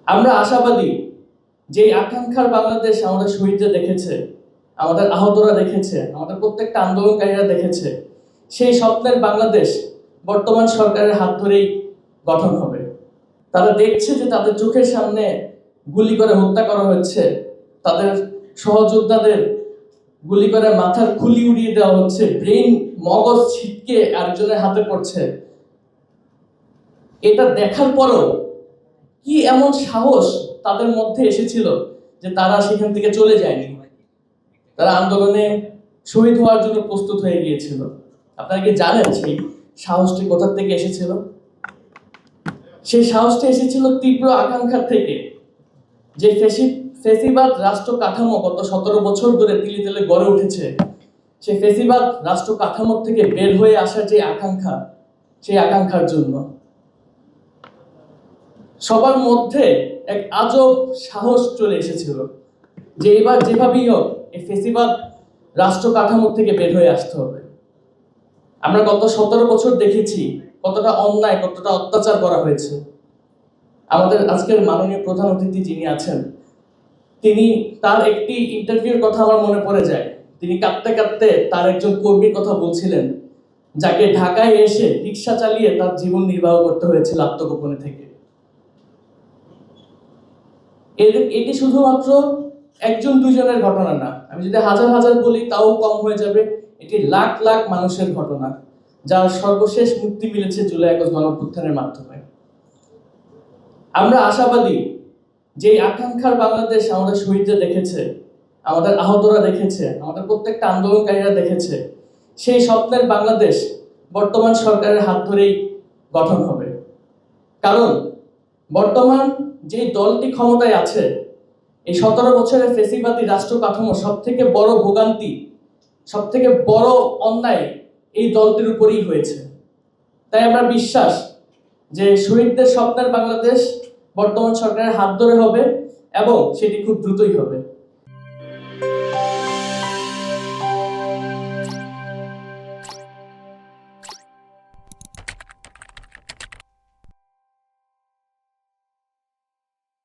আমরা আশাবাদী যে আকাঙ্ক্ষার বাংলাদেশ আমাদের শহীদরা দেখেছে, আমাদের আহতরা দেখেছে, আমাদের প্রত্যেকটা আন্দোলনকারীরা দেখেছে, সেই স্বপ্নের বাংলাদেশ বর্তমান সরকারের হাত ধরেই গঠন হবে। তারা দেখছে যে তাদের চোখের সামনে গুলি করে হত্যা করা হচ্ছে, তাদের সহযোদ্ধাদের গুলি করে মাথার খুলি উড়িয়ে দেওয়া হচ্ছে, ব্রেন মগজ ছিটকে আরেকজনের হাতে পড়ছে। এটা দেখার পরও কি এমন সাহস তাদের মধ্যে এসেছিল যে তারা সেখান থেকে চলে যায়নি, তারা আন্দোলনে শহীদ হওয়ার জন্য প্রস্তুত হয়ে গিয়েছিল। আপনারা কি জানেন সেই সাহসটি কোথা থেকে এসেছিল? সেই সাহসটি এসেছিল তীব্র আকাঙ্ক্ষার থেকে। যে ফেসিবাদ রাষ্ট্র কাঠামো গত 17 বছর ধরে তিলে তিলে গড়ে উঠেছে, সেই ফেসিবাদ রাষ্ট্র কাঠামো থেকে বের হয়ে আসার যে আকাঙ্ক্ষা, সেই আকাঙ্ক্ষার জন্য সবার মধ্যে এক আজব সাহস চলে এসেছিল যে এবার যেভাবেই হোক এই ফেসিবাদ রাষ্ট্র কাঠামো থেকে বের হয়ে আসতে হবে। আমরা গত 17 বছর দেখেছি কতটা অন্যায়, কতটা অত্যাচার করা হয়েছে। আমাদের আজকের মাননীয় প্রধান অতিথি যিনি আছেন, তিনি তার একটি ইন্টারভিউর কথা আমার মনে পড়ে যায়। তিনি কাঁদতে কাঁদতে তার একজন কর্মীর কথা বলছিলেন, যাকে ঢাকায় এসে রিক্সা চালিয়ে তার জীবন নির্বাহ করতে হয়েছিল আত্মগোপনে থেকে। এটি শুধুমাত্র একজন দুজনের ঘটনা না, আমি যদি হাজার হাজার বলি তাও কম হয়ে যাবে। এটি লাখ লাখ মানুষের ঘটনা, যার সর্বশেষ মুক্তি মিলেছে জুলাই ৭১ গণঅভ্যুত্থানের মাধ্যমে। আমরা আশাবাদী যে আকাঙ্ক্ষার বাংলাদেশ আমাদের শহীদরা দেখেছে, আমাদের আহতরা দেখেছে, আমাদের প্রত্যেকটা আন্দোলনকারীরা দেখেছে, সেই স্বপ্নের বাংলাদেশ বর্তমান সরকারের হাত ধরেই গঠন হবে। কারণ বর্তমান যে দলটি ক্ষমতায় আছে, এই 17 বছরের ফেসিবাদী রাষ্ট্র কাঠামো সব থেকে বড় ভোগান্তি, সব থেকে বড় অন্যায় এই দলটির উপরেই হয়েছে। তাই আমরা বিশ্বাস যে শহীদদের স্বপ্নের বাংলাদেশ বর্তমান সরকারের হাত ধরে হবে এবং সেটি খুব দ্রুতই হবে।